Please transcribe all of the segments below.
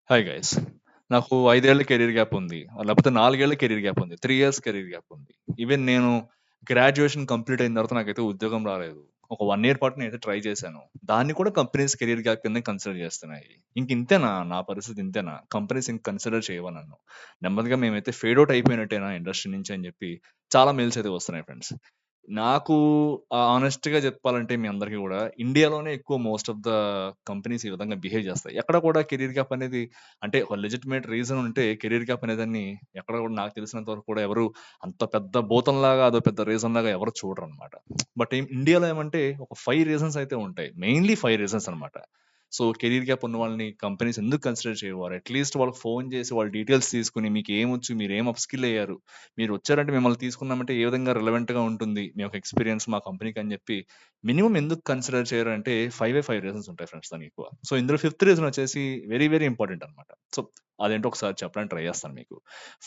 Hi guys. నాకు 5 ఏళ్ల career gap ఉంది. లేకపోతే 4 ఏళ్ల కెరీర్ గ్యాప్ ఉంది. 3 ఇయర్స్ కెరీర్ గ్యాప్ ఉంది. ఈవెన్ నేను గ్రాడ్యుయేషన్ కంప్లీట్ అయిన తర్వాత నాకైతే ఉద్యోగం రాలేదు. ఒక 1 ఇయర్ పాటు నేనైతే ట్రై చేశాను. దాన్ని కూడా కంపెనీస్ కెరీర్ గ్యాప్ కిందే కన్సిడర్ చేస్తున్నాయి. ఇంతేనా నా పరిస్థితి ఇంతేనా? కంపెనీస్ ఇంక కన్సిడర్ చేయవా నన్ను? నెమ్మదిగా మేమైతే ఫేడ్ ఔట్ అయిపోయినట్టేనా ఇండస్ట్రీ నుంచి అని చెప్పి చాలా మెయిల్స్ అయితే వస్తున్నాయి ఫ్రెండ్స్. నాకు హానెస్ట్‌గా చెప్పాలంటే మీ అందరికీ గూడా ఇండియాలోనే ఎక్కువ మోస్ట్ ఆఫ్ ద కంపెనీస్ ఈ విధంగా బిహేవ్ చేస్తాయి. ఎక్కడ కూడా కెరీర్ గ్యాప్ అనేది అంటే ఒక లెజిటిమేట్ రీజన్ ఉంటే కెరీర్ గ్యాప్ అనేదాన్ని ఎక్కడ కూడా నాకు తెలిసినంత వరకు కూడా ఎవరు అంత పెద్ద భూతంలాగా అదో పెద్ద రీజన్ లాగా ఎవరు చూడరనమాట. బట్ ఇండియాలో ఏమంటే ఒక 5 రీజన్స్ అయితే ఉంటాయి. మెయిన్‌లీ 5 రీజన్స్ అనమాట. సో, కెరీర్ గ్యాప్ ఉన్న వాళ్ళని కంపెనీస్ ఎందుకు కన్సిడర్ చేయవు? అట్‌లీస్ట్ వాళ్ళకి ఫోన్ చేసి వాళ్ళ డీటెయిల్స్ తీసుకొని మీకేమొచ్చు? మీరేం అప్‌స్కిల్ అయ్యారు? మీరొచ్చారంటే మిమ్మల్ని తీసుకున్నామంటే ఏ విధంగా రిలవెంట్‌గా ఉంటుంది మీ యొక్క ఎక్స్‌పీరియన్స్ మా కంపెనీకి అని చెప్పి మినిమమ్ ఎందుకు కన్సిడర్ చేయరు అంటే 5 రీజన్స్ ఉంటాయి ఫ్రెండ్స్ దానికి ఎక్కువ. సో, ఇందులో ఫిఫ్త్ రీజన్ వచ్చేసి వెరీ, వెరీ ఇంపార్టెంట్ అనమాట. సో, అదేంటో ఒకసారి చెప్పడానికి ట్రై చేస్తాను మీకు.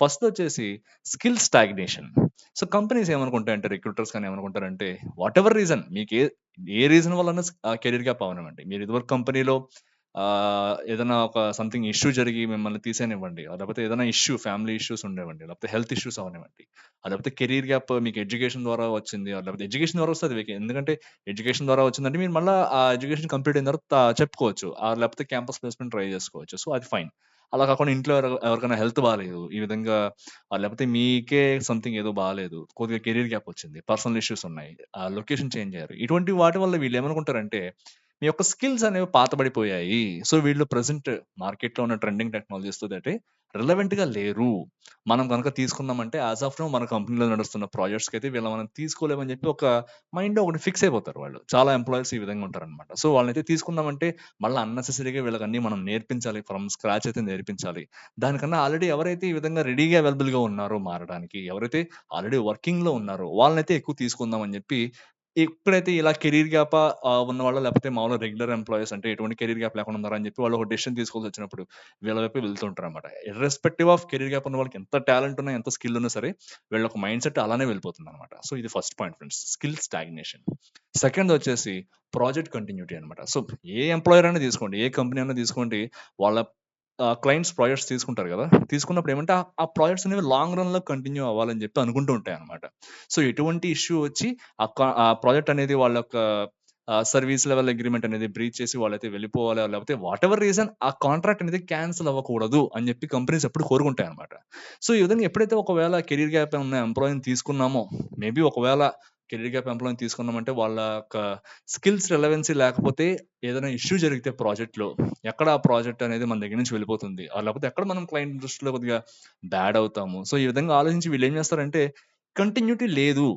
ఫస్ట్ వచ్చేసి స్కిల్ స్టాగ్నేషన్. సో, కంపెనీస్ ఏమనుకుంటాయంటే రిక్రూటర్స్ కానీ ఏమనుకుంటారంటే వాటెవర్ రీజన్ ఏ రీజన్ వల్లన్నా కెరీర్ గ్యాప్ అవ్వనివ్వండి. మీరు ఇదివరకు కంపెనీలో ఏదైనా ఒక సంథింగ్ ఇష్యూ జరిగి మిమ్మల్ని తీసేయనివ్వండి. లేకపోతే ఏదైనా ఇష్యూ ఫ్యామిలీ ఇష్యూస్ ఉండనివ్వండి. లేకపోతే హెల్త్ ఇష్యూస్ అవ్వనివ్వండి. లేకపోతే కెరీర్ గ్యాప్ మీకు ఎడ్యుకేషన్ ద్వారా వచ్చింది. లేకపోతే ఎడ్యుకేషన్ ద్వారా వస్తది ఎందుకంటే ఎడ్యుకేషన్ ద్వారా వచ్చిందంటే మీరు మళ్ళా ఆ ఎడ్యుకేషన్ కంప్లీట్ అయిన తర్వాత చెప్పుకోవచ్చు. లేకపోతే క్యాంపస్ ప్లేస్‌మెంట్ ట్రై చేసుకోవచ్చు. సో, అది ఫైన్. అలా కాకుండా ఇంట్లో ఎవరికైనా హెల్త్ బాలేదు. ఈ విధంగా లేకపోతే మీకే సంథింగ్ ఏదో బాలేదు. కొద్దిగా కెరీర్ గ్యాప్ వచ్చింది. పర్సనల్ ఇష్యూస్ ఉన్నాయి. లొకేషన్ చేంజ్ అయ్యారు. ఇటువంటి వాటి వల్ల వీళ్ళేమనుకుంటారంటే మీ యొక్క స్కిల్స్ అనేవి పాతబడిపోయాయి. సో, వీళ్ళు ప్రెజెంట్ మార్కెట్‌లో ఉన్న ట్రెండింగ్ టెక్నాలజీస్‌తో రిలవెంట్‌గా లేరు. మనం గనక తీసుకున్నామంటే యాస్ ఆఫ్ నౌ మన కంపెనీలో నడుస్తున్న ప్రాజెక్ట్స్‌కైతే వీళ్ళని మనం తీసుకోలేమని చెప్పి ఒక మైండ్‌లో ఒకటి ఫిక్స్ అయిపోతారు వాళ్ళు. చాలా ఎంప్లాయీస్ ఈ విధంగా ఉంటారనమాట. సో, వాళ్ళనైతే తీసుకున్నామంటే మళ్ళా అన్నెసెసరీగా వీళ్ళకన్నీ మనం నేర్పించాలి. ఫ్రమ్ స్క్రాచ్ అయితే నేర్పించాలి. దానికన్నా ఆల్రెడీ ఎవరైతే ఈ విధంగా రెడీగా అవైలబుల్‌గా ఉన్నారో మారడానికి, ఎవరైతే ఆల్రెడీ వర్కింగ్‌లో ఉన్నారో వాళ్ళనైతే ఎక్కువ తీసుకుందాం అని చెప్పి ఎప్పుడైతే ఇలా కెరీర్ గ్యాప ఉన్నవాళ్ళో లేకపోతే మామూలుగా రెగ్యులర్ ఎంప్లాయీస్ అంటే ఎటువంటి కెరీర్ గ్యాప్ లేకుండా ఉన్నారని చెప్పి వాళ్ళు ఒక డెసిషన్ తీసుకోవాల్సొచ్చినప్పుడు వీళ్ళ వైపే వెళ్తుంటారనమాట. ఇర్రెస్పెక్టివ్ ఆఫ్ కెరీర్ గ్యాప్ ఉన్న వాళ్ళకి ఎంత టాలెంట్ ఉన్నా, ఎంత స్కిల్ ఉన్నా సరే వీళ్ళ ఒక మైండ్ సెట్ అలానే వెళ్ళిపోతుందనమాట. సో, ఇది first point friends. Skill stagnation. Second వచ్చేసి ప్రాజెక్ట్ కంటిన్యూటీ అనమాట. సో, ఏ ఎంప్లాయర్ అయినా తీసుకోండి, ఏ కంపెనీ అయినా తీసుకోండి, వాళ్ళ క్లయింట్స్ ప్రాజెక్ట్స్ తీసుకుంటారు గదా! తీసుకున్నప్పుడు ఏమంటే ఆ ప్రాజెక్ట్స్ అనేవి లాంగ్ రన్‌లో కంటిన్యూ అవ్వాలని చెప్పి అనుకుంటూ ఉంటాయన్నమాట. సో, ఎటువంటి ఇష్యూ వచ్చి ఆ ప్రాజెక్ట్ అనేది వాళ్ళ యొక్క సర్వీస్ లెవెల్ అగ్రీమెంట్ అనేది బ్రీచ్ చేసి వాళ్ళైతే వెళ్ళిపోవాలి. లేకపోతే వాటెవర్ రీజన్ ఆ కాంట్రాక్ట్ అనేది క్యాన్సెల్ అవ్వకూడదు అని చెప్పి కంపెనీస్ ఎప్పుడు కోరుకుంటాయన్నమాట. సో, ఈ విధంగా ఎప్పుడైతే ఒకవేళ కెరీర్ గ్యాప్ ఉన్న ఎంప్లాయీని తీసుకున్నామో, మేబీ ఒకవేళ కెరీర్ గ్యాప్ ఎంప్లాయీని తీసుకున్నామంటే వాళ్ళ యొక్క స్కిల్స్ రిలవెన్సీ లేకపోతే ఏదైనా ఇష్యూ జరిగితే ప్రాజెక్ట్‌లో ఎక్కడ ఆ ప్రాజెక్ట్ అనేది మన దగ్గర నుంచి వెళ్ళిపోతుంది. లేకపోతే ఎక్కడ మనం క్లయింట్ దృష్టిలో కొద్దిగా బ్యాడ్ అవుతాము. సో, ఈ విధంగా ఆలోచించి వీళ్ళేం చేస్తారంటే కంటిన్యూటీ లేదు.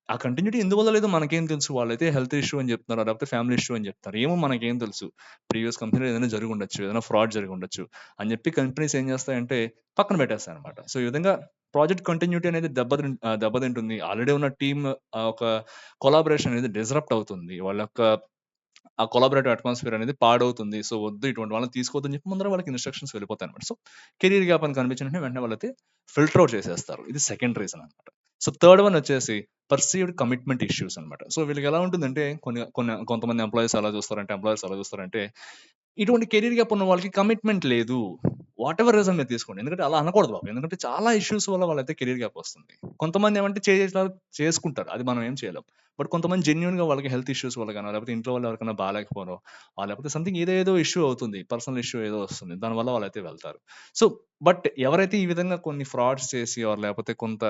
ఆ కంటిన్యూటీ ఎందువల్ల లేదో మనకేం తెలుసు. వాళ్ళైతే హెల్త్ ఇష్యూ అని చెప్తున్నారు. లేకపోతే ఫ్యామిలీ ఇష్యూ అని చెప్తారు. ఏమో మనకేం తెలుసు. ప్రీవియస్ కంపెనీలో ఏదైనా జరిగుండొచ్చు. ఏదైనా ఫ్రాడ్ జరిగుండొచ్చు. అని చెప్పి కంపెనీస్ ఏం చేస్తాయంటే పక్కన పెట్టేస్తాయన్నమాట. సో, ఈ విధంగా ప్రాజెక్ట్ కంటిన్యూటీ అనేది దెబ్బతింటుంది. ఆల్రెడీ ఉన్న టీమ్ ఒక కొలాబరేషన్ అనేది డిస్రప్ట్ అవుతుంది. వాళ్ళ యొక్క ఆ కొలాబరేటివ్ అట్మాస్ఫియర్ అనేది పాడవుతుంది. సో, వద్దు ఇటువంటి వాళ్ళని తీసుకోవద్దని చెప్పి ముందర వాళ్ళకి ఇన్‌స్ట్రక్షన్స్ వెళ్ళిపోతాయన్నమాట. సో, కెరీర్ గ్యాప్ అని కనిపించిన వెంటనే వాళ్ళైతే ఫిల్టర్ ఔట్ చేసేస్తారు. ఇది సెకండ్ రీజన్ అన్నమాట. సో, థర్డ్ వన్ వచ్చేసి పర్సీవ్డ్ కమిట్మెంట్ ఇష్యూస్ అన్నమాట. సో, వీళ్ళకి ఎలా ఉంటుందంటే కొంతమంది ఎంప్లాయీస్ ఎంప్లాయర్స్ ఎలా చూస్తారంటే ఇటువంటి కెరీర్ గ్యాప్ ఉన్న వాళ్ళకి కమిట్మెంట్ లేదు. వాటెవర్ రీజన్ మీరు తీసుకోండి. ఎందుకంటే అలా అనకూడదు బాబు. ఎందుకంటే చాలా ఇష్యూస్ వల్ల వాళ్ళైతే కెరీర్ గ్యాప్ వస్తుంది. కొంతమంది ఏమంటే చేసుకుంటారు. అది మనం ఏం చేయలేం. బట్ కొంతమంది జెన్యూన్‌గా వాళ్ళకి హెల్త్ ఇష్యూస్ వల్ల గానో, లేకపోతే ఇంట్లో వాళ్ళు ఎవరికైనా బాలేకపోనో, లేకపోతే సంథింగ్ ఏదేదో ఇష్యూ అవుతుంది. పర్సనల్ ఇష్యూ ఏదో వస్తుంది. దానివల్ల వాళ్ళైతే వెళ్తారు. సో, బట్ ఎవరైతే ఈ విధంగా కొన్ని ఫ్రాడ్స్ చేసి లేకపోతే కొంత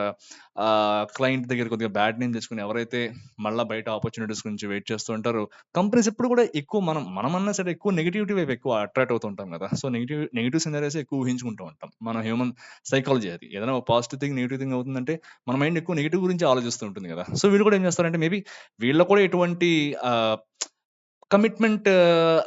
క్లయింట్ దగ్గర కొద్దిగా బ్యాడ్ నేమ్ తెచ్చుకొని ఎవరైతే మళ్ళా బయట ఆపర్చునిటీస్ గురించి వెయిట్ చేస్తూ ఉంటారో, కంపెనీస్ ఎప్పుడు కూడా ఎక్కువ మనమన్నా సరే ఎక్కువ నెగటివిటీ వైపు ఎక్కువ అట్రాక్ట్ అవుతూ ఉంటాం కదా! సో, నెగెటివ్ సినారియోసే ఎక్కువ ఊహించుకుంటూ ఉంటాం. మన హ్యూమన్ సైకాలజీ అది. ఏదైనా ఒక పాజిటివ్ థింగ్, నెగెటివ్ థింగ్ అవుతుందంటే మన మైండ్ ఎక్కువ నెగెటివ్ గురించి ఆలోచిస్తూ ఉంటుంది కదా! సో, వీళ్ళు కూడా ఏం చేస్తారంటే మేబీ వీళ్ళు కూడా ఎటువంటి ఆహ్, కమిట్మెంట్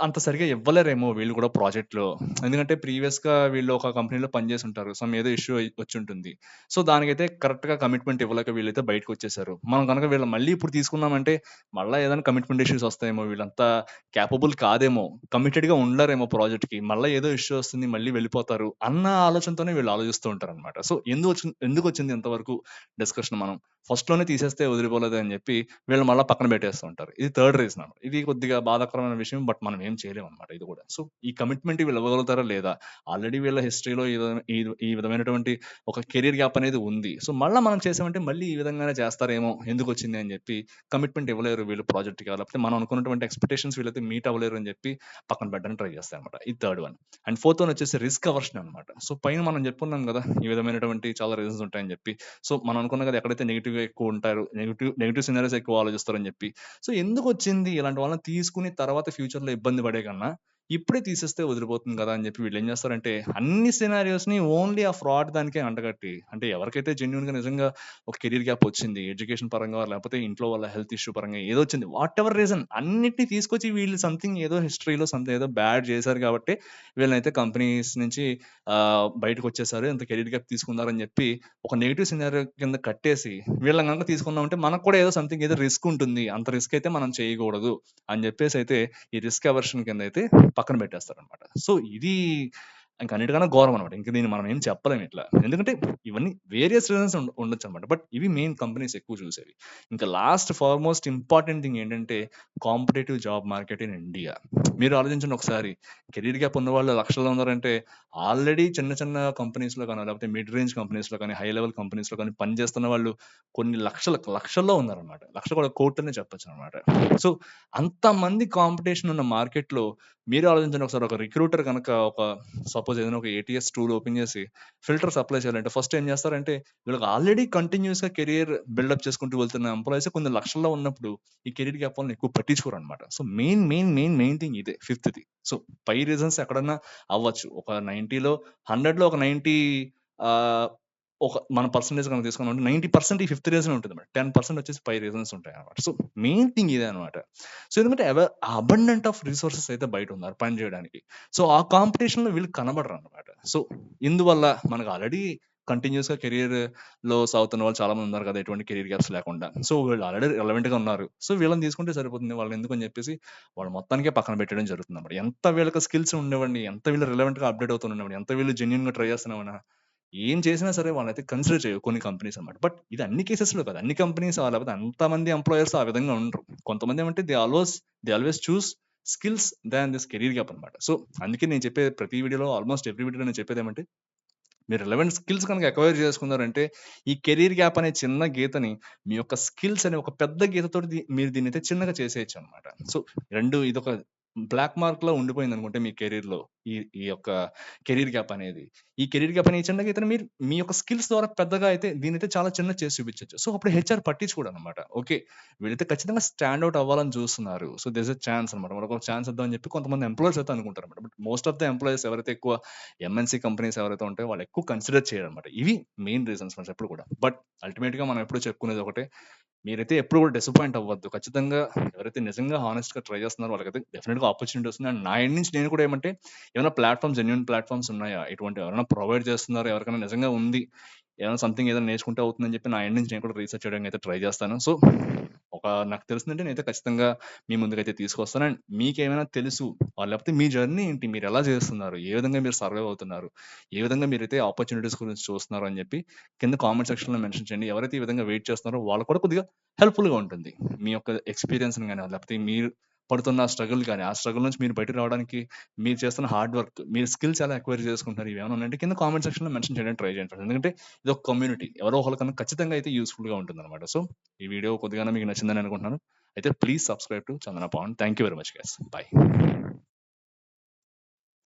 అంత సరిగ్గా ఇవ్వలేరేమో వీళ్ళు కూడా ప్రాజెక్ట్‌లో. ఎందుకంటే ప్రీవియస్‌గా వీళ్ళు ఒక కంపెనీలో పనిచేసి ఉంటారు. ఏదో ఇష్యూ వచ్చుంటుంది. సో, దానికైతే కరెక్ట్‌గా కమిట్మెంట్ ఇవ్వలేక వీళ్ళైతే బయటకొచ్చేసారు. మనం గనక వీళ్ళని మళ్ళీ ఇప్పుడు తీసుకున్నామంటే మళ్ళా ఏదైనా కమిట్మెంట్ ఇష్యూస్ వస్తాయేమో, వీళ్ళంతా కేపబుల్ కాదేమో, కమిటెడ్‌గా ఉండరేమో ప్రాజెక్ట్‌కి. మళ్ళా ఏదో ఇష్యూ వస్తుంది, మళ్ళీ వెళ్ళిపోతారు అన్న ఆలోచనతోనే వీళ్ళు ఆలోచిస్తూ ఉంటారనమాట. సో, ఎందుకొచ్చింది ఇంతవరకు డిస్కషన్ ఫస్ట్‌లోనే తీసేస్తే వదిలిపోలేదే అని చెప్పి వీళ్ళు మళ్ళా పక్కన పెట్టేస్తూ ఉంటారు. ఇది థర్డ్ రీజన్. ఇది కొద్దిగా బాధాకరమైన విషయం. బట్ మనం ఏం చేయలేమనమాట ఇది కూడా. సో, ఈ కమిట్మెంట్ వీళ్ళు ఇవ్వగలుగుతారా లేదా? ఆల్రెడీ వీళ్ళ హిస్టరీలో ఈ విధమైనటువంటి ఒక కెరియర్ గ్యాప్ అనేది ఉంది. సో, మళ్ళా మనం చేసామంటే మళ్ళీ ఈ విధంగానే చేస్తారేమో, ఎందుకొచ్చింది అని చెప్పి కమిట్మెంట్ ఇవ్వలేరు వీళ్ళు ప్రాజెక్ట్‌కి. లేకపోతే మనం అనుకున్నటువంటి ఎక్స్‌పెక్టేషన్స్ వీళ్ళైతే మీట్ అవ్వలేరు అని చెప్పి పక్కన పెట్టడానికి ట్రై చేస్తారనమాట. ఇది third one. And fourth one వచ్చేసి రిస్క్ అవర్షన్ అనమాట. సో, పైన మనం చెప్పుకున్నాం కదా! ఈ విధమైనటువంటి చాలా రీజన్స్ ఉంటాయని చెప్పి. సో, మనం అనుకున్నాం కదా! ఎక్కడైతే నెగెటివ్‌గా ఎక్కువ ఉంటారు, నెగెటివ్ సినారియోస్ ఎక్కువ ఆలోచిస్తారని చెప్పి. సో, ఎందుకొచ్చింది ఇలాంటి వాళ్ళని తీసుకొని తర్వాత ఫ్యూచర్‌లో ఇబ్బంది పడే కన్నా, ఇప్పుడే తీసేస్తే వదిలిపోతుంది కదా! అని చెప్పి వీళ్ళేం చేస్తారంటే, అన్ని సినారియోస్‌ని ఓన్లీ ఆ ఫ్రాడ్ దానికే అంటగట్టి, అంటే ఎవరికైతే జెన్యూన్‌గా నిజంగా ఒక కెరియర్ గ్యాప్ వచ్చింది, ఎడ్యుకేషన్ పరంగా లేకపోతే ఇంట్లో వాళ్ళ హెల్త్ ఇష్యూ పరంగా ఏదో వచ్చింది. వాటెవర్ రీజన్ అన్నిటిని తీసుకొచ్చి వీళ్ళు సంథింగ్ ఏదో హిస్టరీలో సంథింగ్ ఏదో బ్యాడ్ చేశారు కాబట్టి, వీళ్ళనైతే కంపెనీస్ నుంచి బయటకొచ్చేసారు. ఇంత కెరియర్ గ్యాప్ తీసుకున్నారని చెప్పి ఒక నెగెటివ్ సినారియో కింద కట్టేసి, వీళ్ళని గనక తీసుకున్నామంటే మనకు కూడా ఏదో సంథింగ్ ఏదో రిస్క్ ఉంటుంది. అంత రిస్క్ అయితే మనం చేయకూడదు అని చెప్పేసైతే ఈ రిస్క్ అవర్షన్ కిందైతే పక్కన పెట్టేస్తారనమాట. సో, ఇది ఇంక అన్నిటికన్నా ఘోరం అనమాట. ఇంక దీన్ని మనం ఏం చెప్పలేం ఇట్లా. ఎందుకంటే ఇవన్నీ వేరియస్ రీజన్స్ ఉండొచ్చనమాట. బట్ ఇవి మెయిన్ కంపెనీస్ ఎక్కువ చూసేవి. ఇంకా లాస్ట్ ఫార్‌మోస్ట్ ఇంపార్టెంట్ థింగ్ ఏంటంటే competitive job market in India. మీరు ఆలోచించండి ఒకసారి. కెరియర్ గ్యాప్ ఉన్నవాళ్ళు లక్షల్లో ఉన్నారంటే ఆల్రెడీ చిన్న చిన్న కంపెనీస్‌లో గాని, లేకపోతే మిడ్ రేంజ్ కంపెనీస్‌లో కానీ, హై లెవెల్ కంపెనీస్‌లో కానీ పనిచేస్తున్న వాళ్ళు కొన్ని లక్షల్లో ఉన్నారనమాట. లక్షలు కూడా కోట్లనే చెప్పొచ్చనమాట. సో, అంతమంది కాంపిటీషన్ ఉన్న మార్కెట్‌లో మీరే ఆలోచించండి ఒకసారి. ఒక రిక్రూటర్ గనక ఒక సపోజ్ ఏదైనా ఒక ఏటీఎస్ టూల్ ఓపెన్ చేసి ఫిల్టర్స్ అప్లై చేయాలంటే ఫస్ట్ ఏం చేస్తారంటే, వీళ్ళకి ఆల్రెడీ కంటిన్యూయస్‌గా కెరియర్ బిల్డప్ చేసుకుంటూ వెళ్తున్న ఎంప్లాయీస్ కొన్ని లక్షల్లో ఉన్నప్పుడు ఈ కెరియర్ గ్యాప్ వాళ్ళని ఎక్కువ పట్టించుకోరనమాట. సో, మెయిన్ థింగ్ ఇదే ఫిఫ్త్‌ది. సో, పై రీజన్స్ ఎక్కడన్నా అవ్వచ్చు. ఒక 90లో 100లో ఒక 90 ఆహ్, ఒక మన పర్సెంటేజ్ గనక తీసుకున్నామంటే 90% ఈ ఫిఫ్త్ రీజన్ ఉంటదన్నమాట. 10% వచ్చేసి పై రీజన్స్ ఉంటాయన్నమాట. సో, మెయిన్ థింగ్ ఇదే అన్నమాట. సో, ఎందుకంటే అబండెంట్ ఆఫ్ రిసోర్సెస్ అయితే బయటున్నారు పని జేయడానికి. సో, ఆ కాంపిటీషన్‌లో వీళ్ళు కనబడరన్నమాట. సో, ఇందువల్ల మనకు ఆల్రెడీ కంటిన్యూయస్‌గా కెరియర్‌లో సాగుతున్న వాళ్ళు చాలా మంది ఉన్నారు కదా! ఎటువంటి కెరియర్ గ్యాప్స్ లేకుండా. సో, వీళ్ళు ఆల్రెడీ రెలెవెంట్‌గా ఉన్నారు. సో, వీళ్ళని తీసుకుంటే సరిపోతుంది. వాళ్ళనెందుకని జెప్పేసి వాళ్ళు మొత్తానికే పక్కన పెట్టేయడం జరుగుతుందన్నమాట. ఎంత వీళ్ళకి స్కిల్స్ ఉండేవండి, ఎంత వీళ్ళు రెలెవెంట్‌గా అప్‌డేట్ అవుతుండేవాడిని, ఎంత వీళ్ళు జెన్యూన్‌గా ట్రై చేస్తున్నామన్నా, ఏం చేసినా సరే వాళ్ళనైతే కన్సిడర్ చేయవు కొన్ని కంపెనీస్ అన్నమాట. బట్ ఇది అన్ని కేసెస్‌లో కాదు. అన్ని కంపెనీస్ లేకపోతే అంతమంది ఎంప్లాయర్స్ ఆ విధంగా ఉండరు. కొంతమంది ఏమంటే they always choose skills than this career gap అన్నమాట. సో, అందుకే నేను చెప్పే ప్రతి వీడియోలో ఆల్‌మోస్ట్ ఎవ్రీ వీడియోలో నేను చెప్పేదేమంటే, మీరు రిలవెంట్ స్కిల్స్ కనుక అక్వైర్ చేసుకున్నారంటే, ఈ కెరియర్ గ్యాప్ అనే చిన్న గీతని మీ యొక్క స్కిల్స్ అనే ఒక పెద్ద గీతతోటి మీరు దీన్నైతే చిన్నగా చేసేయొచ్చనమాట. సో, 2 ఇదొక బ్లాక్ మార్క్‌లా ఉండిపోయిందనుకుంటే మీ కెరియర్‌లో ఈ ఈ యొక్క కెరియర్ గ్యాప్ అనేది. ఈ కెరియర్ గ్యాప్ అనే ఈ చిన్న గీతని మీరు మీ యొక్క స్కిల్స్ ద్వారా పెద్దగా అయితే దీన్నైతే చాలా చిన్నది చేసి చూపించొచ్చు. సో, అప్పుడు హెచ్ఆర్ పట్టించుకోడనమాట. ఓకే. వీళ్ళైతే ఖచ్చితంగా స్టాండ్ ఔట్ అవ్వాలని చూస్తున్నారు. So, there is a chance అనమాట. మనకొక ఛాన్స్ ఇద్దాం అని చెప్పి కొంతమంది ఎంప్లాయీస్ అయితే అనుకుంటారనమాట. But most of the employees ఎవరైతే ఎక్కువ ఎంఎన్‌సి కంపెనీస్ ఎవరైతే ఉంటాయో వాళ్ళు ఎక్కువ కన్సిడర్ చేయరనమాట. ఇవి మెయిన్ రీజన్స్ ఫ్రెండ్స్ ఎప్పుడు కూడా. బట్ అల్టిమేట్‌గా మనం ఎప్పుడు చెప్పుకునేది ఒకటే. మీరైతే ఎప్పుడు కూడా డిసప్పాయింట్ అవ్వద్దు. ఖచ్చితంగా ఎవరైతే నిజంగా హానెస్ట్‌గా ట్రై చేస్తున్నారో వాళ్ళకైతే డెఫినిట్‌గా ఆపర్చునిటీ వస్తుంది. అండ్ నా ఎండ్ నుంచి నేను కూడా ఏమంటే ఏమైనా జెన్యూన్ ప్లాట్‌ఫార్మ్స్ ఉన్నాయా? ఇటువంటి ఎవరైనా ప్రొవైడ్ చేస్తున్నారా? ఎవరికైనా నిజంగా ఉంది. ఏమైనా సంథింగ్ ఏదైనా నేర్చుకుంటే అవుతుందని చెప్పి నా ఎండ్ నుంచి నేను కూడా రీసెర్చ్ చేయడానికి అయితే ట్రై చేస్తాను. సో, నాకు తెలిసిందంటే నేనైతే ఖచ్చితంగా మీ ముందుకైతే తీసుకొస్తాను. అండ్ మీకేమైనా తెలుసు లేకపోతే మీ జర్నీ ఏంటి? మీరెలా చేస్తున్నారు? ఏ విధంగా మీరు సర్వైవ్ అవుతున్నారు? ఏ విధంగా మీరైతే ఆపర్చునిటీస్ గురించి చూస్తున్నారు అని చెప్పి కింద కామెంట్ సెక్షన్‌లో మెన్షన్ చేయండి. ఎవరైతే ఈ విధంగా వెయిట్ చేస్తున్నారో వాళ్ళకి కూడా కొద్దిగా హెల్ప్‌ఫుల్‌గా ఉంటుంది. మీ యొక్క ఎక్స్‌పీరియన్స్‌ని గాని లేకపోతే మీరు పడుతున్న స్ట్రగుల్ గాని, ఆ స్ట్రగుల్ నుంచి మీరు బయటకి రావడానికి మీరు చేస్తున్న హార్డ్ వర్క్, మీరు స్కిల్స్ ఎలా అక్వైర్ చేసుకుంటున్నారు ఇవేమైనా ఉన్నాయంటే కింద కామెంట్ సెక్షన్‌లో మెన్షన్ చేయడానికి ట్రై చేయండి. ఎందుకంటే ఇదొక కమ్యూనిటీ. ఎవరో ఒకళ్ళకన్నా ఖచ్చితంగా అయితే యూజ్‌ఫుల్‌గా ఉంటుందన్నమాట. సో, ఈ వీడియో కొద్దిగానే మీకు నచ్చిందని అనుకుంటున్నాను. అయితే please subscribe to Chandana Pavan. Thank you very much guys. By.